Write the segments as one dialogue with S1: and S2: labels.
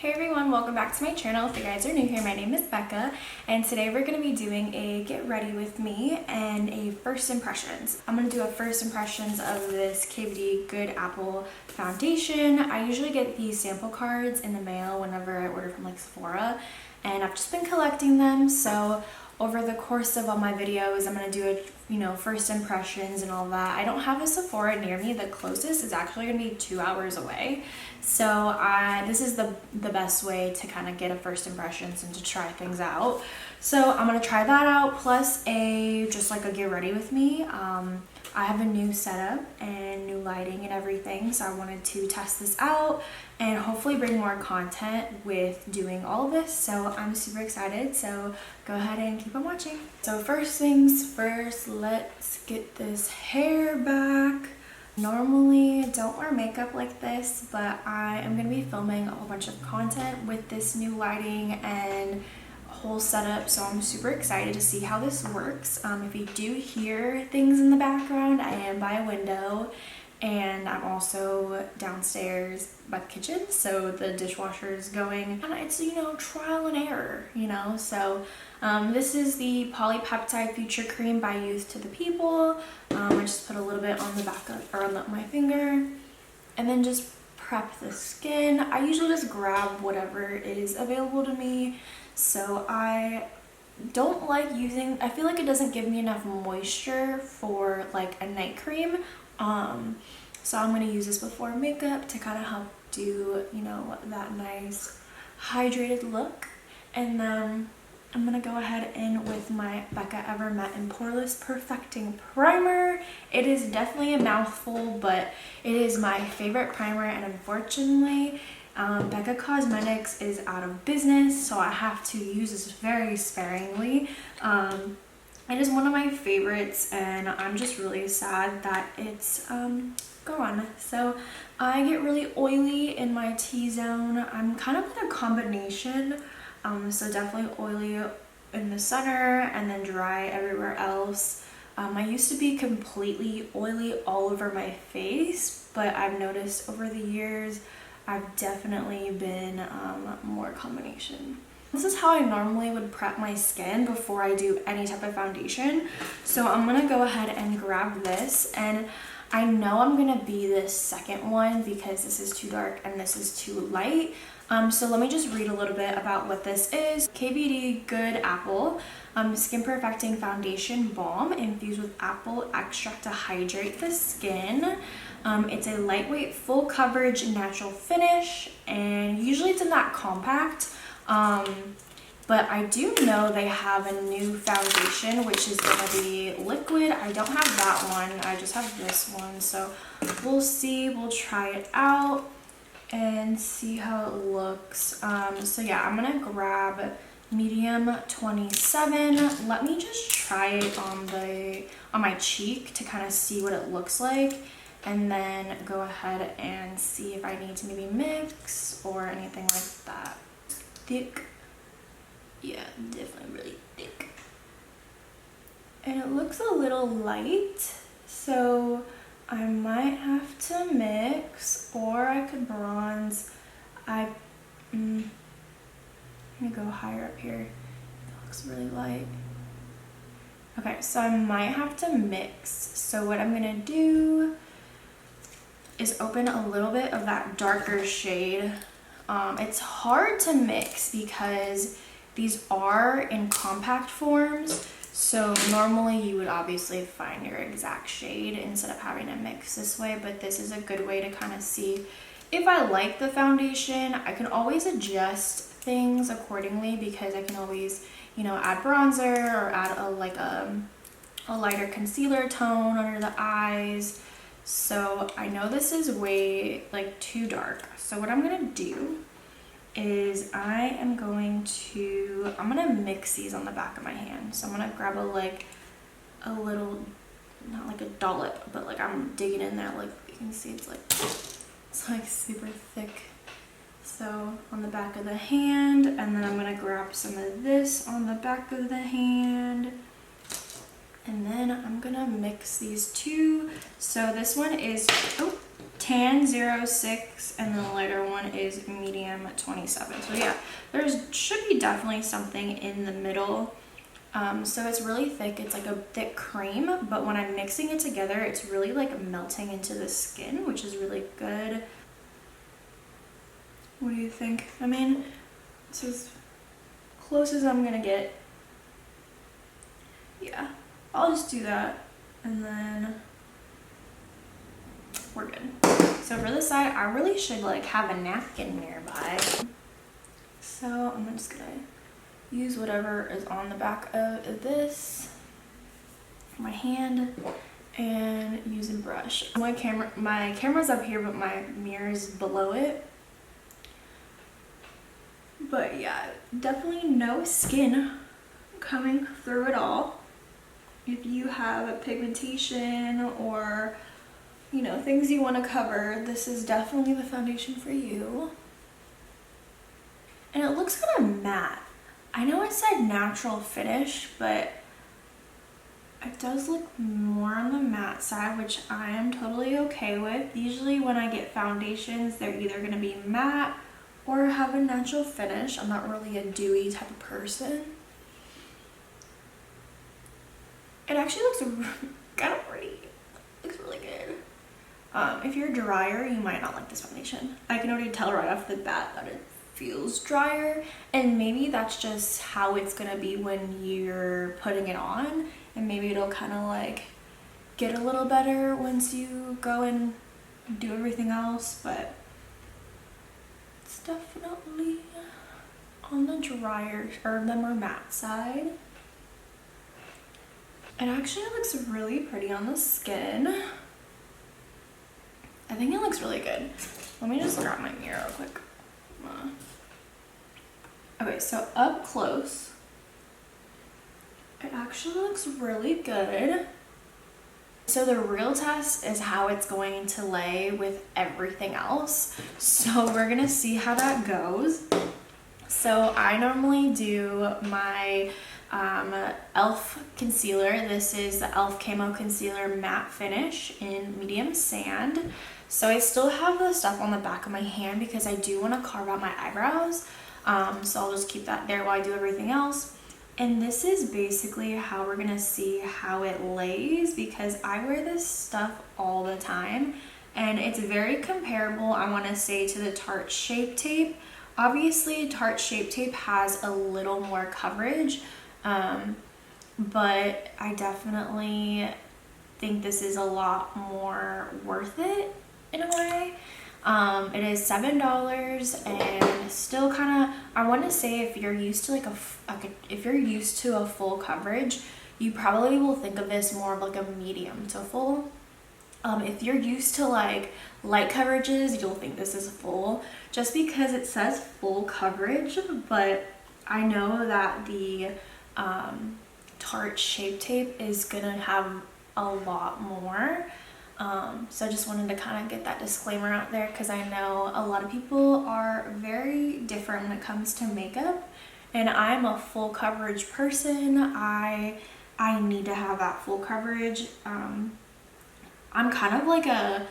S1: Hey everyone, welcome back to my channel. If you guys are new here, my name is Becca, and today we're going to be doing a get ready with me and a first impressions. I'm going to do a first impressions of this KVD Good Apple foundation. I usually get these sample cards in the mail whenever I order from like Sephora, and I've just been collecting them. So over the course of all my videos, I'm going to do a first impressions and all that. I don't have a Sephora near me. The closest is actually going to be 2 hours away. So this is the best way to kind of get a first impressions and to try things out. So I'm going to try that out, plus just like a get ready with me. I have a new setup and new lighting and everything, so I wanted to test this out and hopefully bring more content with doing all of this. So I'm super excited, so go ahead and keep on watching. So first things first, let's get this hair back. Normally I don't wear makeup like this, but I am going to be filming a whole bunch of content with this new lighting and whole setup, so I'm super excited to see how this works. If you do hear things in the background, I am by a window and I'm also downstairs by the kitchen, so the dishwasher is going, and it's trial and error, so this is the polypeptide future cream by Youth to the People. I just put a little bit on the back of on my finger and then just prep the skin. I usually just grab whatever is available to me. So I don't like using, I feel like it doesn't give me enough moisture for like a night cream. So I'm going to use this before makeup to kind of help do, that nice hydrated look. And then I'm going to go ahead in with my Becca Ever Matte and Poreless Perfecting Primer. It is definitely a mouthful, but it is my favorite primer, and unfortunately Becca Cosmetics is out of business, so I have to use this very sparingly. It is one of my favorites, and I'm just really sad that it's gone. So I get really oily in my T-zone. I'm kind of like a combination, so definitely oily in the center and then dry everywhere else. I used to be completely oily all over my face, but I've noticed over the years I've definitely been more combination. This is how I normally would prep my skin before I do any type of foundation. So I'm gonna go ahead and grab this, and I know I'm gonna be this second one because this is too dark and this is too light. So let me just read a little bit about what this is. KVD Good Apple Skin Perfecting Foundation Balm infused with apple extract to hydrate the skin. It's a lightweight, full coverage, natural finish, and usually it's in that compact. But I do know they have a new foundation, which is going to be liquid. I don't have that one. I just have this one. So we'll see. We'll try it out and see how it looks. So yeah, I'm going to grab medium 27. Let me just try it on my cheek to kind of see what it looks like, and then go ahead and see if I need to maybe mix or anything like that. Thick. Yeah, definitely really thick. And it looks a little light, so I might have to mix, or I could bronze. I'm gonna go higher up here. It looks really light. Okay, so I might have to mix. So what I'm gonna do is open a little bit of that darker shade. It's hard to mix because these are in compact forms, so normally you would obviously find your exact shade instead of having to mix this way, but this is a good way to kind of see if I like the foundation. I can always adjust things accordingly because I can always, add bronzer or add a lighter concealer tone under the eyes. So I know this is way too dark. So what I'm gonna do is I'm gonna mix these on the back of my hand. So I'm gonna grab a little, not like a dollop, but I'm digging in there. Like you can see, it's super thick. So on the back of the hand, and then I'm gonna grab some of this on the back of the hand. And then I'm gonna mix these two. So this one is, tan 06, and then the lighter one is medium 27. So yeah, should be definitely something in the middle. So it's really thick. It's like a thick cream, but when I'm mixing it together, it's really like melting into the skin, which is really good. What do you think? I mean, it's as close as I'm gonna get. Yeah, I'll just do that, and then we're good. So for this side, I really should like have a napkin nearby. So I'm just gonna use whatever is on the back of this, my hand, and use a brush. My camera's up here, but my mirror's below it. But yeah, definitely no skin coming through at all. If you have a pigmentation or, you know, things you want to cover, this is definitely the foundation for you. And it looks kind of matte. I know it said natural finish, but it does look more on the matte side, which I am totally okay with. Usually when I get foundations, they're either going to be matte or have a natural finish. I'm not really a dewy type of person. It actually looks kind of pretty. It looks really good. If you're drier, you might not like this foundation. I can already tell right off the bat that it feels drier, and maybe that's just how it's gonna be when you're putting it on, and maybe it'll kind of like get a little better once you go and do everything else, but it's definitely on the drier or the more matte side. It actually looks really pretty on the skin. I think it looks really good. Let me just grab my mirror real quick. Okay, so up close, it actually looks really good. So the real test is how it's going to lay with everything else. So we're gonna see how that goes. So I normally do my e.l.f. concealer. This is the e.l.f. Camo Concealer Matte Finish in Medium Sand. So I still have the stuff on the back of my hand because I do want to carve out my eyebrows. So I'll just keep that there while I do everything else. And this is basically how we're gonna see how it lays, because I wear this stuff all the time and it's very comparable, I want to say, to the Tarte Shape Tape. Obviously Tarte Shape Tape has a little more coverage, but I definitely think this is a lot more worth it in a way. It is $7 and still kind of, I want to say, if you're used to if you're used to a full coverage, you probably will think of this more of like a medium to full. If you're used to like light coverages, you'll think this is full just because it says full coverage, but I know that the Tarte Shape Tape is gonna have a lot more. So I just wanted to kind of get that disclaimer out there because I know a lot of people are very different when it comes to makeup, and I'm a full coverage person. I need to have that full coverage. I'm kind of like a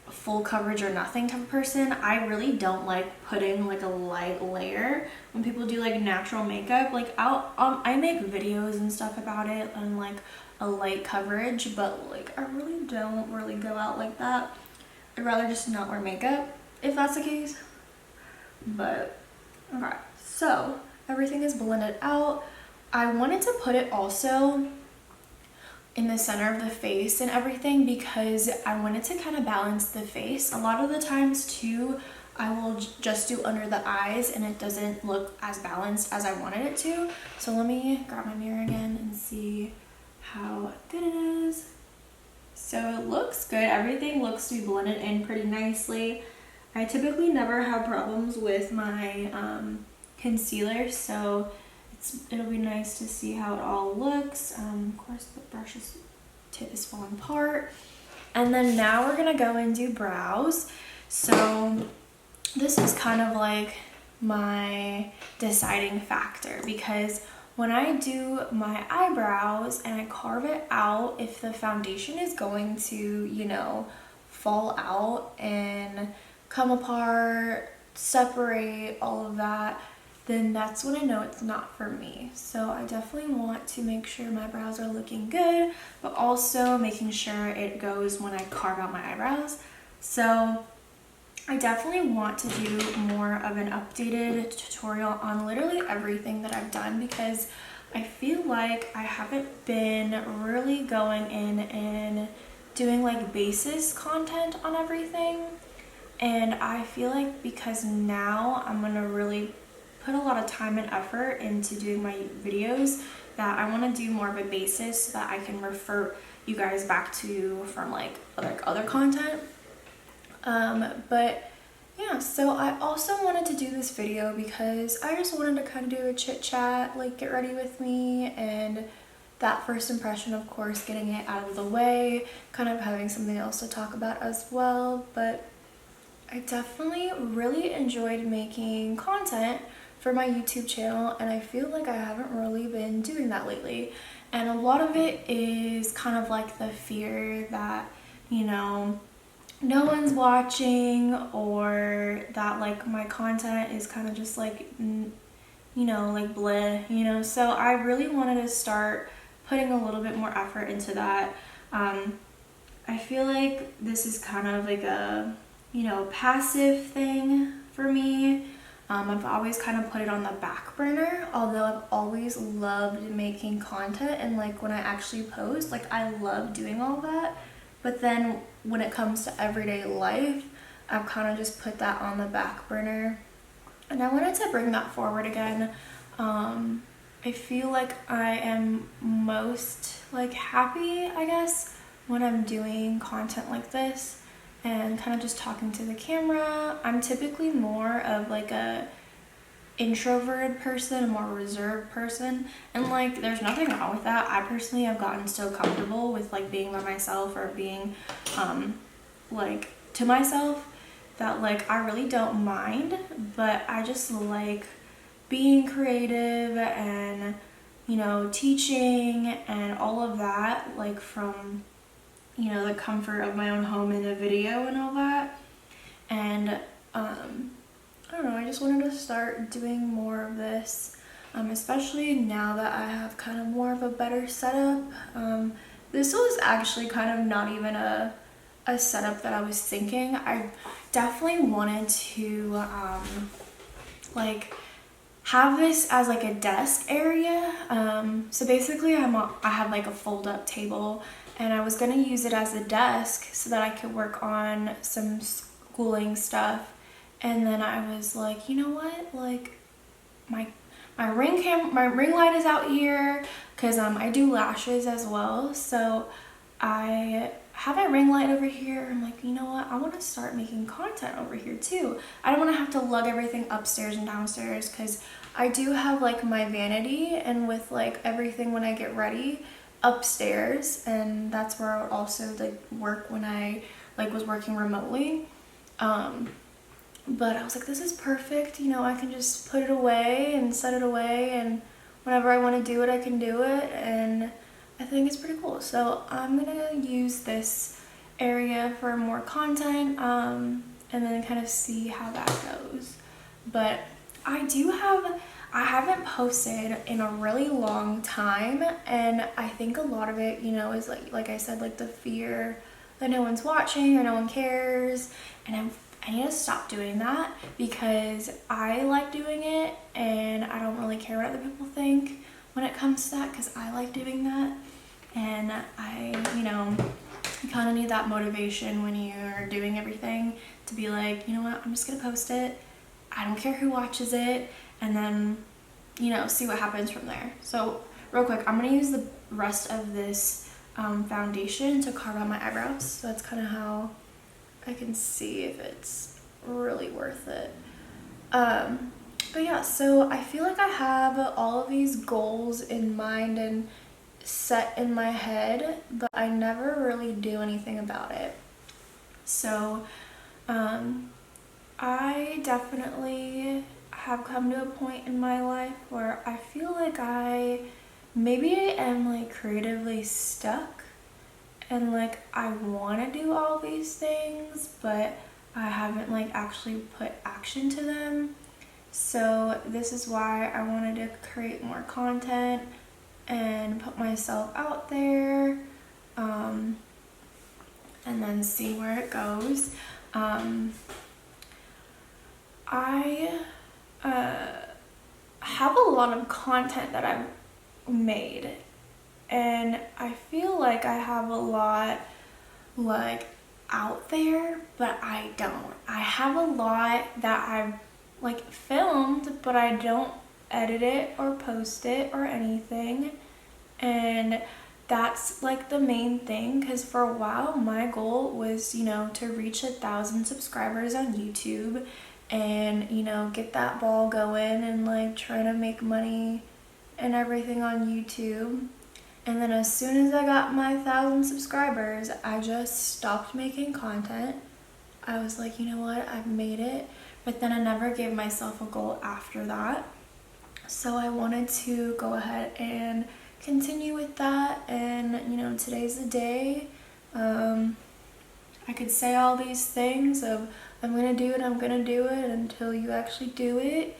S1: full coverage or nothing type of person. I really don't like putting like a light layer when people do like natural makeup. Like I make videos and stuff about it and like a light coverage, but like I really don't really go out like that. I'd rather just not wear makeup if that's the case. But okay, so everything is blended out. I wanted to put it also in the center of the face and everything because I wanted to kind of balance the face. A lot of the times too, I will just do under the eyes and it doesn't look as balanced as I wanted it to. So let me grab my mirror again and see how good it is. So it looks good. Everything looks to be blended in pretty nicely. I typically never have problems with my concealer, so it'll be nice to see how it all looks. Of course the brush's tip is falling apart. And then now we're gonna go and do brows. So this is kind of like my deciding factor because when I do my eyebrows and I carve it out, if the foundation is going to, you know, fall out and come apart, separate, all of that, then that's when I know it's not for me. So I definitely want to make sure my brows are looking good, but also making sure it goes when I carve out my eyebrows. So I definitely want to do more of an updated tutorial on literally everything that I've done, because I feel like I haven't been really going in and doing like basis content on everything. And I feel like because now I'm gonna really put a lot of time and effort into doing my videos, that I want to do more of a basis so that I can refer you guys back to from like other content. But yeah, so I also wanted to do this video because I just wanted to kind of do a chit chat, like get ready with me, and that first impression, of course, getting it out of the way, kind of having something else to talk about as well. But I definitely really enjoyed making content for my YouTube channel, and I feel like I haven't really been doing that lately. And a lot of it is kind of like the fear that, you know, no one's watching, or that like my content is kind of just like, you know, like bleh, you know. So I really wanted to start putting a little bit more effort into that. I feel like this is kind of like a, you know, passive thing for me. I've always kind of put it on the back burner, although I've always loved making content, and like when I actually post, like I love doing all that. But then when it comes to everyday life, I've kind of just put that on the back burner, and I wanted to bring that forward again. I feel like I am most like happy, I guess, when I'm doing content like this and kind of just talking to the camera. I'm typically more of like a introverted person, a more reserved person, and like there's nothing wrong with that. I personally have gotten so comfortable with like being by myself or being like to myself that like I really don't mind. But I just like being creative and, you know, teaching and all of that, like from, you know, the comfort of my own home in a video and all that. And I don't know, I just wanted to start doing more of this, especially now that I have kind of more of a better setup. This was actually kind of not even a setup that I was thinking. I definitely wanted to like have this as like a desk area. So basically I have like a fold up table, and I was gonna use it as a desk so that I could work on some schooling stuff. And then I was like, you know what, like my ring light is out here, because I do lashes as well, so I have my ring light over here. I'm like, you know what, I want to start making content over here too. I don't want to have to lug everything upstairs and downstairs, because I do have like my vanity and with like everything when I get ready upstairs, and that's where I would also like work when I like was working remotely. But I was like, this is perfect, you know, I can just put it away and set it away, and whenever I want to do it, I can do it, and I think it's pretty cool. So I'm gonna use this area for more content, and then kind of see how that goes. But I haven't posted in a really long time, and I think a lot of it, you know, is like I said, like the fear that no one's watching or no one cares, and I need to stop doing that, because I like doing it and I don't really care what other people think when it comes to that, because I like doing that. And I, you know, you kind of need that motivation when you're doing everything to be like, you know what, I'm just gonna post it, I don't care who watches it, and then, you know, see what happens from there. So real quick, I'm gonna use the rest of this foundation to carve out my eyebrows. So that's kind of how I can see if it's really worth it. But yeah, so I feel like I have all of these goals in mind and set in my head, but I never really do anything about it. So I definitely have come to a point in my life where I feel like I maybe am like creatively stuck, and like I want to do all these things, but I haven't like actually put action to them. So this is why I wanted to create more content and put myself out there, and then see where it goes. I have a lot of content that I've made, and I feel like I have a lot like out there, but I don't. I have a lot that I've like filmed, but I don't edit it or post it or anything. And that's like the main thing, because for a while my goal was, you know, to reach 1,000 subscribers on YouTube and, you know, get that ball going and like trying to make money and everything on YouTube. And then as soon as I got my 1,000 subscribers, I just stopped making content. I was like, you know what, I've made it. But then I never gave myself a goal after that. So I wanted to go ahead and continue with that. And, you know, today's the day. I could say all these things of I'm gonna do it until you actually do it.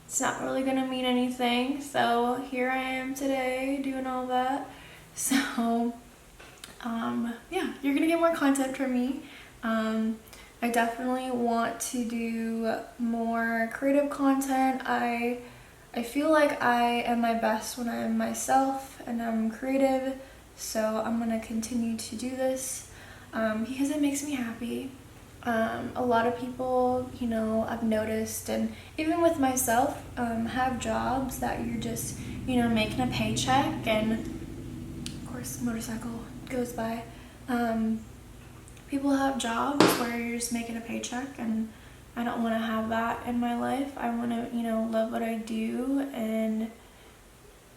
S1: It's not really gonna mean anything. So here I am today doing all that. So yeah, you're gonna get more content from me. I definitely want to do more creative content. I feel like I am my best when I'm myself and I'm creative, so I'm gonna continue to do this because it makes me happy. A lot of people, you know, I've noticed, and even with myself, have jobs that you're just, you know, making a paycheck, and of course the motorcycle goes by. People have jobs where you're just making a paycheck, and I don't want to have that in my life. I want to, you know, love what I do and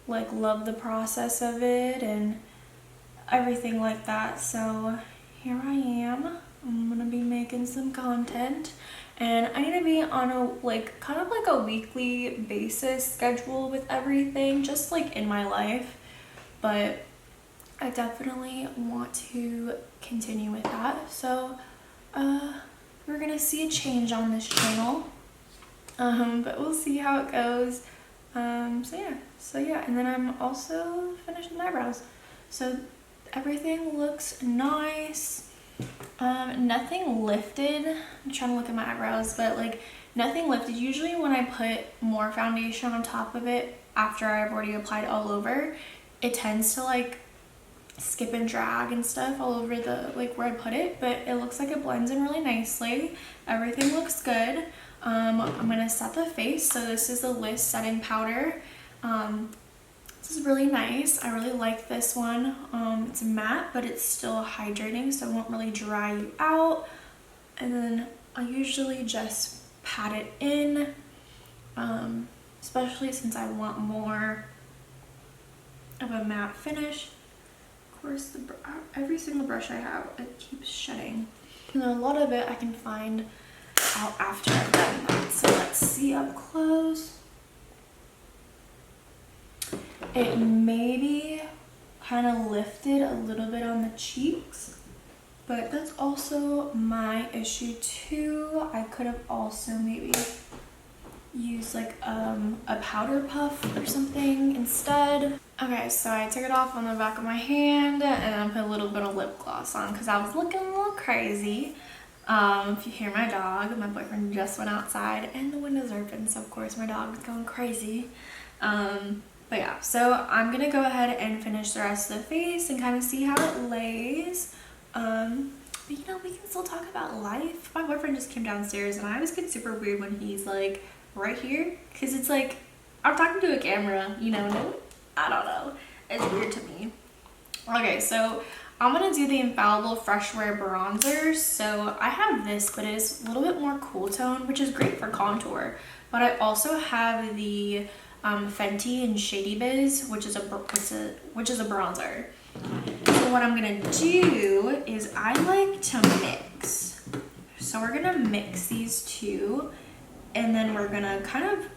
S1: like love the process of it and everything like that. So here I am. I'm gonna be making some content, and I need to be on a like kind of like a weekly basis schedule with everything, just like in my life. But I definitely want to continue with that. So we're gonna see a change on this channel, but we'll see how it goes. So yeah, and then I'm also finishing my eyebrows, so everything looks nice. Nothing lifted. I'm trying to look at my eyebrows, but like nothing lifted. Usually when I put more foundation on top of it after I've already applied all over, it tends to like skip and drag and stuff all over the like where I put it, but it looks like it blends in really nicely. Everything looks good. I'm gonna set the face. So this is the List setting powder. This is really nice. I really like this one. It's matte, but it's still hydrating, so it won't really dry you out. And then I usually just pat it in, especially since I want more of a matte finish. Of course, every single brush I have, it keeps shedding. And a lot of it I can find out after I've done that. So let's see up close. It maybe kind of lifted a little bit on the cheeks, but that's also my issue too. I could have also maybe used like a powder puff or something instead. Okay, so I took it off on the back of my hand and I put a little bit of lip gloss on because I was looking a little crazy. If you hear my dog, my boyfriend just went outside and the window's open, so of course my dog is going crazy. But yeah, so I'm gonna go ahead and finish the rest of the face and kind of see how it lays. But you know, we can still talk about life. My boyfriend just came downstairs and I always get super weird when he's like right here, because it's like I'm talking to a camera, you know. No, I don't know, it's weird to me. Okay, so I'm gonna do the Infallible Fresh Wear bronzer. So I have this, but it is a little bit more cool tone, which is great for contour. But I also have the Fenty and Shady Biz, which is a bronzer. So what I'm gonna do is I like to mix. So we're gonna mix these two, and then we're gonna kind of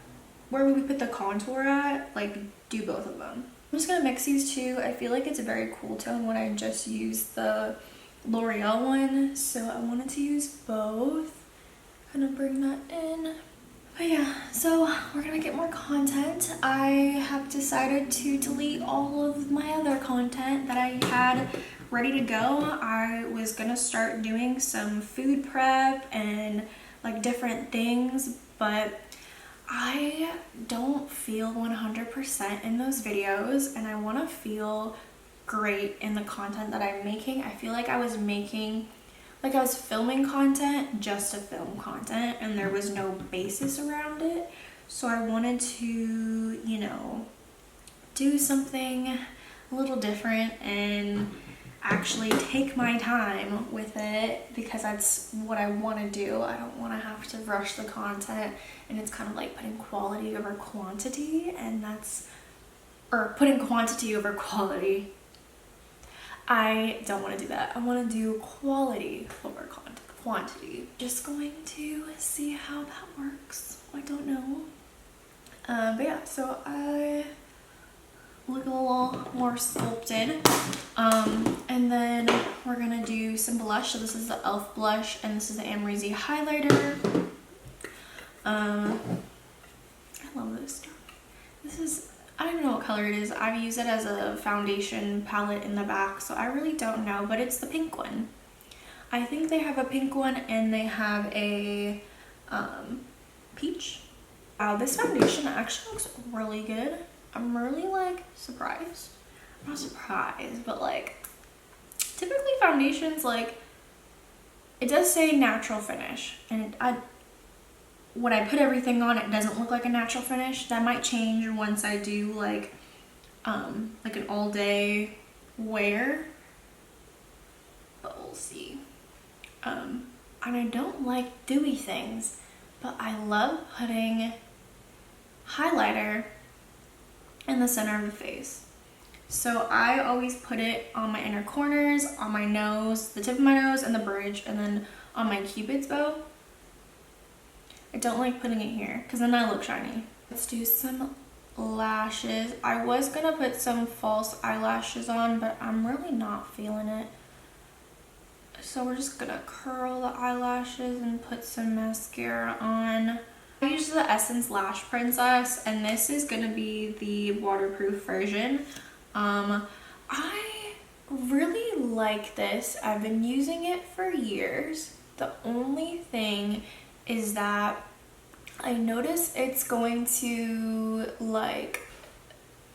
S1: where we put the contour at, like do both of them. I'm just gonna mix these two. I feel like it's a very cool tone when I just used the L'Oreal one, so I wanted to use both. Gonna bring that in. But yeah, so we're gonna get more content. I have decided to delete all of my other content that I had ready to go. I was gonna start doing some food prep and like different things, but I don't feel 100% in those videos, and I want to feel great in the content that I'm making. I feel like I was filming content just to film content, and there was no basis around it. So I wanted to, you know, do something a little different and actually take my time with it, because that's what I want to do. I don't want to have to rush the content, and it's kind of like putting quality over quantity, and or putting quantity over quality. I don't want to do that. I want to do quality over quantity. Just going to see how that works. I don't know. But yeah, so I look a little more sculpted. And then we're gonna do some blush. So this is the e.l.f. blush, and this is the Amrezy highlighter. I love this stuff. I don't even know what color it is. I've used it as a foundation palette in the back, so I really don't know, but it's the pink one. I think they have a pink one, and they have a peach. Wow, this foundation actually looks really good. I'm really like surprised. I'm not surprised, but like typically foundations, like it does say natural finish, and when I put everything on, it doesn't look like a natural finish. That might change once I do like an all day wear, but we'll see. And I don't like dewy things, but I love putting highlighter in the center of the face. So I always put it on my inner corners, on my nose, the tip of my nose, and the bridge, and then on my cupid's bow. I don't like putting it here because then I look shiny. Let's do some lashes. I was gonna put some false eyelashes on, but I'm really not feeling it. So we're just gonna curl the eyelashes and put some mascara on. I use the Essence Lash Princess, and this is gonna be the waterproof version. I really like this. I've been using it for years. The only thing is that I notice it's going to like,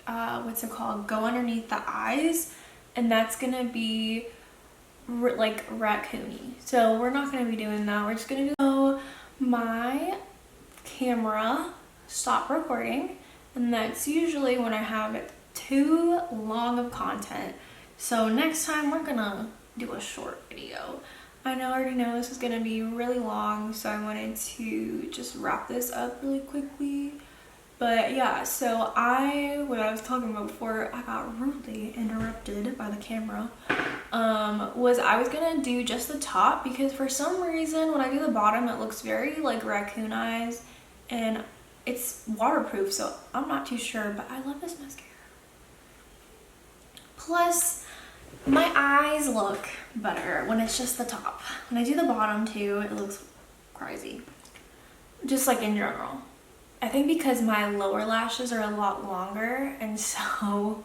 S1: what's it called? Go underneath the eyes, and that's gonna be like raccoony. So we're not gonna be doing that. We're just gonna do, so my camera stopped recording, and that's usually when I have it too long of content. So next time we're gonna do a short video. I already know this is gonna be really long, so I wanted to just wrap this up really quickly. But yeah, so what I was talking about before I got rudely interrupted by the camera, was I was gonna do just the top, because for some reason when I do the bottom it looks very like raccoon eyes, and it's waterproof, so I'm not too sure, but I love this mascara. Plus, my eyes look better when it's just the top. When I do the bottom too, it looks crazy. Just like in general. I think because my lower lashes are a lot longer, and so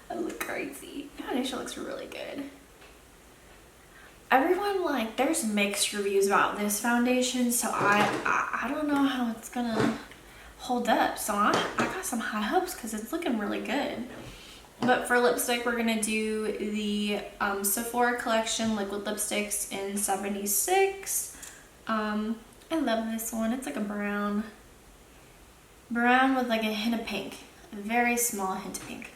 S1: I look crazy. The foundation looks really good. Everyone, like, there's mixed reviews about this foundation, so I don't know how it's gonna hold up. So I got some high hopes because it's looking really good. But for lipstick, we're gonna do the Sephora collection liquid lipsticks in 76. I love this one. It's like a brown with like a hint of pink, a very small hint of pink.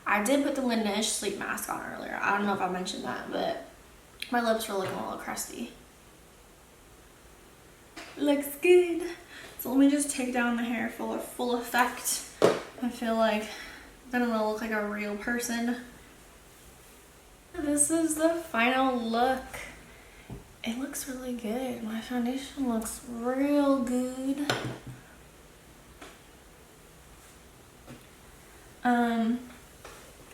S1: I did put the Laneige sleep mask on earlier. I don't know if I mentioned that, but my lips were looking a little crusty. Looks good. So let me just take down the hair for full effect. I feel like then I'm gonna look like a real person. This is the final look. It looks really good. My foundation looks real good.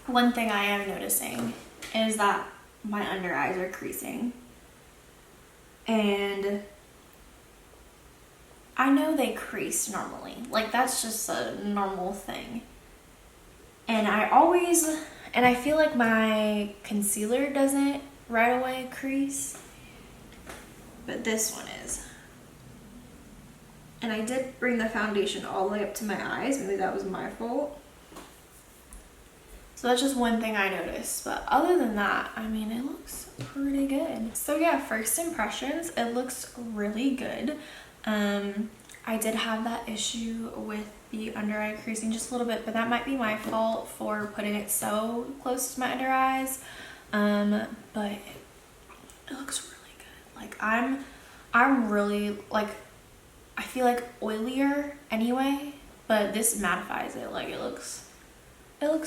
S1: One thing I am noticing is that my under eyes are creasing. And I know they crease normally. Like, that's just a normal thing. And I feel like my concealer doesn't right away crease. But this one is. And I did bring the foundation all the way up to my eyes. Maybe that was my fault. So that's just one thing I noticed. But other than that, I mean, it looks pretty good. So yeah, first impressions, it looks really good. I did have that issue with the under eye creasing just a little bit, but that might be my fault for putting it so close to my under eyes. But it looks really good. Like, I'm really, like, I feel like oilier anyway, but this mattifies it. Like, it looks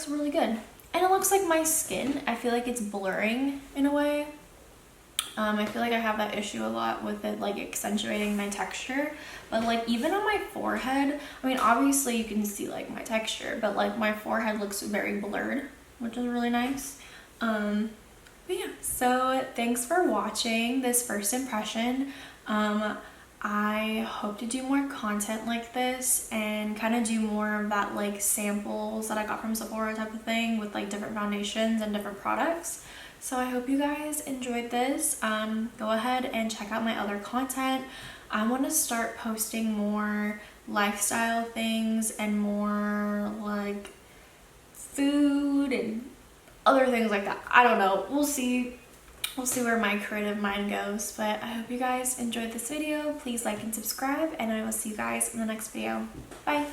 S1: really good. And it looks like my skin, I feel like it's blurring in a way. I feel like I have that issue a lot with it, like, accentuating my texture. But, like, even on my forehead, I mean, obviously you can see, like, my texture, but, like, my forehead looks very blurred, which is really nice. But yeah, so thanks for watching this first impression. I hope to do more content like this and kind of do more of that, like, samples that I got from Sephora type of thing with, like, different foundations and different products. So I hope you guys enjoyed this. Go ahead and check out my other content. I want to start posting more lifestyle things and more, like, food and other things like that. I don't know. We'll see. We'll see where my creative mind goes, but I hope you guys enjoyed this video. Please like and subscribe, and I will see you guys in the next video. Bye!